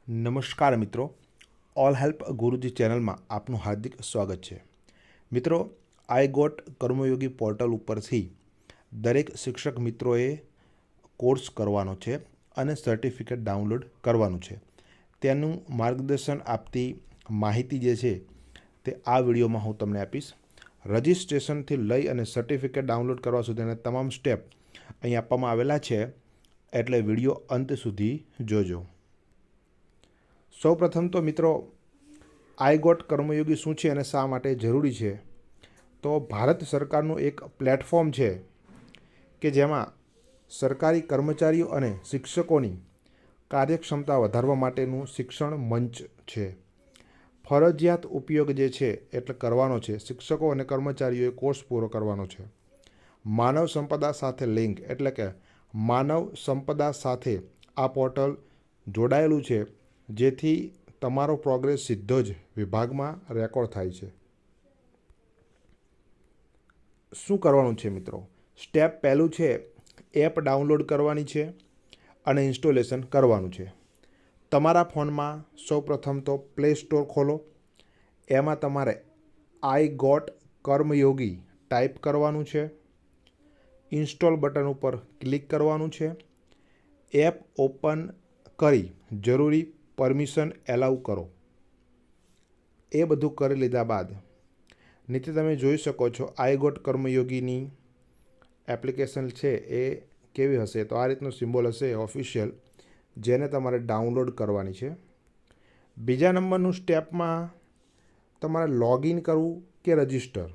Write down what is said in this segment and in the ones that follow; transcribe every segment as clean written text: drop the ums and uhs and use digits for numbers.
નમસ્કાર મિત્રો, all help ગુરુજી ચેનલમાં આપનું હાર્દિક સ્વાગત છે. મિત્રો, આઈ ગોટ કર્મયોગી પોર્ટલ ઉપરથી દરેક શિક્ષક મિત્રોએ કોર્સ કરવાનો છે અને સર્ટિફિકેટ ડાઉનલોડ કરવાનું છે. તેનું માર્ગદર્શન આપતી માહિતી જે છે તે આ વિડીયોમાં હું તમને આપીશ. રજિસ્ટ્રેશનથી લઈ અને સર્ટિફિકેટ ડાઉનલોડ કરવા સુધીના તમામ સ્ટેપ અહીં આપવામાં આવેલા છે, એટલે વિડીયો અંત સુધી જોજો. સૌપ્રથમ તો મિત્રો, આઈ ગોટ કર્મયોગી શું છે અને શા માટે જરૂરી છે? તો ભારત સરકારનું એક પ્લેટફોર્મ છે કે જેમાં સરકારી કર્મચારીઓ અને શિક્ષકોની કાર્યક્ષમતા વધારવા માટેનું શિક્ષણ મંચ છે. ફરજિયાત ઉપયોગ જે છે એટલે કરવાનો છે. શિક્ષકો અને કર્મચારીઓએ કોર્સ પૂરો કરવાનો છે. માનવ સંપદા સાથે લિંક એટલે કે માનવ સંપદા સાથે આ પોર્ટલ જોડાયેલું છે, જેથી તમારો પ્રોગ્રેસ સીધો જ વિભાગમાં રેકોર્ડ થાય છે. શું કરવાનું છે મિત્રો? સ્ટેપ પહેલું છે, એપ ડાઉનલોડ કરવાની છે અને ઇન્સ્ટોલેશન કરવાનું છે. તમારા ફોનમાં સૌપ્રથમ તો પ્લે સ્ટોર ખોલો. એમાં તમારે આઈ ગોટ કર્મયોગી ટાઈપ કરવાનું છે. ઇન્સ્ટોલ બટન ઉપર ક્લિક કરવાનું છે. એપ ઓપન કરી જરૂરી પરમિશન એલાઉ કરો. એ બધું કરી લીધા બાદ નીચે તમે જોઈ શકો છો આઈ ગોટ કર્મયોગીની એપ્લિકેશન છે એ કેવી હશે. તો આ રીતનો સિમ્બોલ હશે ઓફિશિયલ, જેને તમારે ડાઉનલોડ કરવાની છે. બીજા નંબરનું સ્ટેપમાં તમારે લોગિન કરવું કે રજિસ્ટર,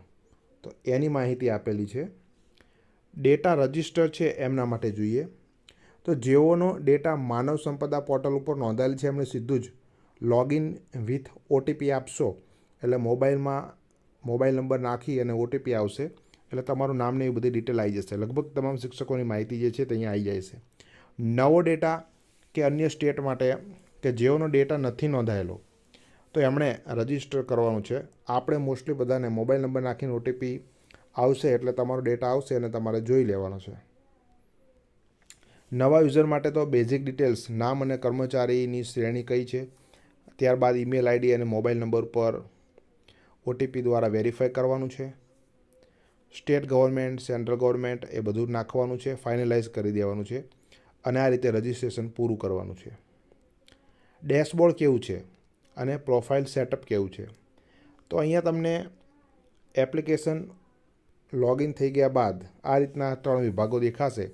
તો એની માહિતી આપેલી છે. ડેટા રજિસ્ટર છે એમના માટે જોઈએ. તો જેઓનો ડેટા માનવ સંપદા પોર્ટલ ઉપર નોંધાયેલ છે એમને સીધું જ લોગિન વિથ ઓટીપી આપશો એટલે મોબાઈલ નંબર નાખી અને ઓટીપી આવશે એટલે તમારું નામ ને એ બધી ડિટેલ આવી જશે. લગભગ તમામ શિક્ષકોની માહિતી જે છે તે અહીંયા આવી જાય છે. નવો ડેટા કે અન્ય સ્ટેટ માટે કે જેઓનો ડેટા નથી નોંધાયેલો તો એમણે રજિસ્ટર કરવાનું છે. આપણે મોસ્ટલી બધાને મોબાઈલ નંબર નાખીને ઓટીપી આવશે એટલે તમારો ડેટા આવશે અને તમારે જોઈ લેવાનો છે. નવા યુઝર માટે તો બેઝિક ડિટેલ્સ, નામ અને કર્મચારીની શ્રેણી કઈ છે, ત્યારબાદ ઈમેલ આઈડી અને મોબાઈલ નંબર પર ઓટીપી દ્વારા વેરીફાઈ કરવાનું છે. સ્ટેટ ગવર્મેન્ટ, સેન્ટ્રલ ગવર્મેન્ટ એ બધું નાખવાનું છે, ફાઇનલાઇઝ કરી દેવાનું છે અને આ રીતે રજિસ્ટ્રેશન પૂરું કરવાનું છે. ડેશબોર્ડ કેવું છે અને પ્રોફાઇલ સેટઅપ કેવું છે? તો અહીંયા તમને એપ્લિકેશન લોગિન થઈ ગયા બાદ આ રીતના 3 વિભાગો દેખાશે.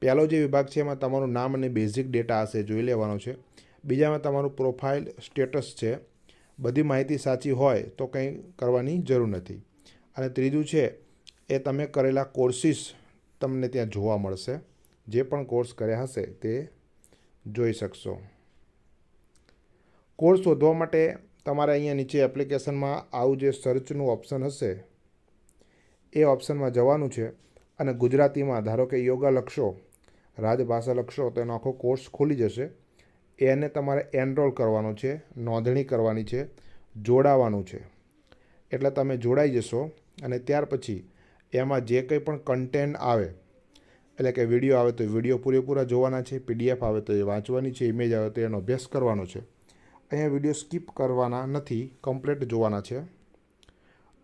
પહેલો જે વિભાગ છે એમાં તમારું નામ અને બેઝિક ડેટા હશે, જોઈ લેવાનો છે. બીજામાં તમારું પ્રોફાઇલ સ્ટેટસ છે, બધી માહિતી સાચી હોય તો કંઈ કરવાની જરૂર નથી. અને ત્રીજું છે એ તમે કરેલા કોર્સિસ તમને ત્યાં જોવા મળશે. જે પણ કોર્સ કર્યા હશે તે જોઈ શકશો. કોર્સ શોધવા માટે તમારે અહીંયા નીચે એપ્લિકેશનમાં આવું જે સર્ચનું ઓપ્શન હશે એ ઓપ્શનમાં જવાનું છે અને ગુજરાતીમાં ધારો કે યોગા લખશો, રાજભાષા લખશો તો એનો આખો કોર્સ ખુલી જશે. એને તમારે એનરોલ કરવાનો છે, નોંધણી કરવાની છે, જોડાવાનું છે. એટલે તમે જોડાઈ જશો અને ત્યાર પછી એમાં જે કંઈ પણ કન્ટેન્ટ આવે એટલે કે વિડીયો આવે તો વિડીયો પૂરેપૂરા જોવાના છે, પીડીએફ આવે તો એ વાંચવાની છે, ઇમેજ આવે તો એનો અભ્યાસ કરવાનો છે. અહીંયા વિડીયો સ્કીપ કરવાના નથી, કમ્પ્લીટ જોવાના છે.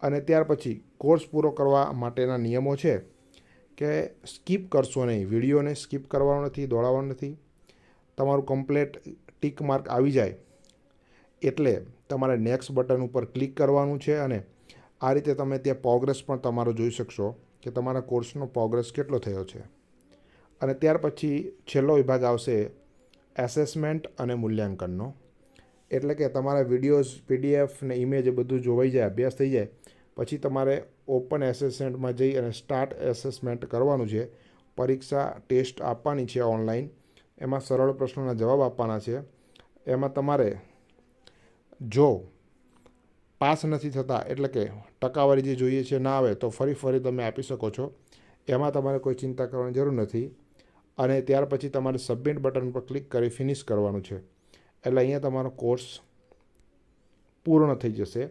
અને ત્યાર પછી કોર્સ પૂરો કરવા માટેના નિયમો છે કે સ્કીપ કરશો નહીં, વિડીયોને સ્કીપ કરવાનો નથી, દોડાવવાનો નથી. તમારું કમ્પ્લીટ ટીક માર્ક આવી જાય એટલે તમારે નેક્સ્ટ બટન ઉપર ક્લિક કરવાનું છે અને આ રીતે તમે ત્યાં પ્રોગ્રેસ પણ તમારો જોઈ શકશો કે તમારા કોર્સનો પ્રોગ્રેસ કેટલો થયો છે. અને ત્યાર પછી છેલ્લો વિભાગ આવશે એસેસમેન્ટ અને મૂલ્યાંકનનો. એટલે કે તમારા વિડીયોઝ, પીડીએફ ને ઇમેજ બધું જોવાઈ જાય, અભ્યાસ થઈ જાય પછી તમારે ઓપન એસેસમેન્ટમાં જઈ અને સ્ટાર્ટ એસેસમેન્ટ કરવાનું છે. પરીક્ષા ટેસ્ટ આપવાની છે ઓનલાઈન. એમાં સરળ પ્રશ્નોના જવાબ આપવાના છે. એમાં તમારે જો પાસ નથી થતા એટલે કે ટકાવારી જે જોઈએ છે ના આવે તો ફરી તમે આપી શકો છો. એમાં તમારે કોઈ ચિંતા કરવાની જરૂર નથી. અને ત્યાર પછી તમારે સબમિટ બટન પર ક્લિક કરી ફિનિશ કરવાનું છે. એટલે અહીંયા તમારો કોર્સ પૂર્ણ થઈ જશે.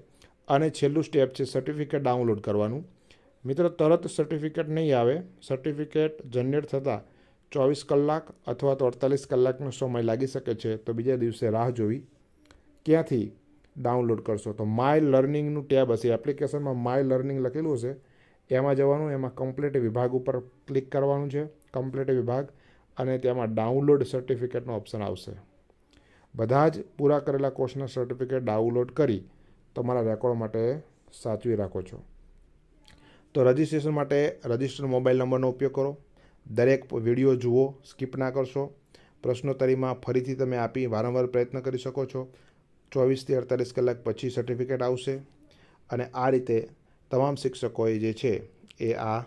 અને છેલ્લું સ્ટેપ છે સર્ટિફિકેટ ડાઉનલોડ કરવાનું. મિત્રો, તરત સર્ટિફિકેટ નહીં આવે. સર્ટિફિકેટ જનરેટ થતાં 24 કલાક અથવા તો 48 કલાકનો સમય લાગી શકે છે, તો બીજા દિવસે રાહ જોવી. ક્યાંથી ડાઉનલોડ કરશો? તો માય લર્નિંગનું ટેબ હશે, એપ્લિકેશનમાં માય લર્નિંગ લખેલું હશે, એમાં જવાનું, એમાં કમ્પ્લીટ વિભાગ ઉપર ક્લિક કરવાનું છે, કમ્પ્લીટ વિભાગ, અને તેમાં ડાઉનલોડ સર્ટિફિકેટનો ઓપ્શન આવશે. બધા જ પૂરા કરેલા કોર્સના સર્ટિફિકેટ ડાઉનલોડ કરી તમારા રેકોર્ડ માટે સાચવી રાખો છો. તો રજિસ્ટ્રેશન માટે રજિસ્ટર્ડ મોબાઈલ નંબરનો ઉપયોગ કરો. દરેક વિડીયો જુઓ, સ્કીપ ના કરશો. પ્રશ્નોત્તરીમાં ફરીથી તમે આપી વારંવાર પ્રયત્ન કરી શકો છો. 24થી 48 કલાક પછી સર્ટિફિકેટ આવશે. અને આ રીતે તમામ શિક્ષકોએ જે છે એ આ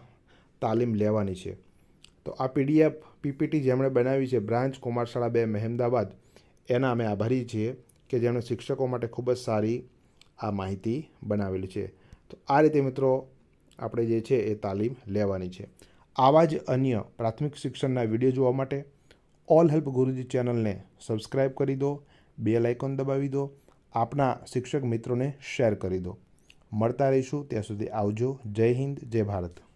તાલીમ લેવાની છે. તો આ PDF PPT જેમણે બનાવી છે બ્રાન્ચ કુમારશાળા 2 મહેમદાબાદ, એના અમે આભારી છીએ કે જેમણે શિક્ષકો માટે ખૂબ જ સારી આ માહિતી બનાવેલી છે. તો આ રીતે મિત્રો આપણે જે છે એ તાલીમ લેવાની છે. આવા જ અન્ય પ્રાથમિક શિક્ષણના વિડીયો જોવા માટે ઓલ હેલ્પ ગુરુજી ચેનલને સબસ્ક્રાઈબ કરી દો, બેલ આઇકોન દબાવી દો, આપના શિક્ષક મિત્રોને શેર કરી દો. મળતા રહીશું, ત્યાં સુધી આવજો. જય હિન્દ, જય ભારત.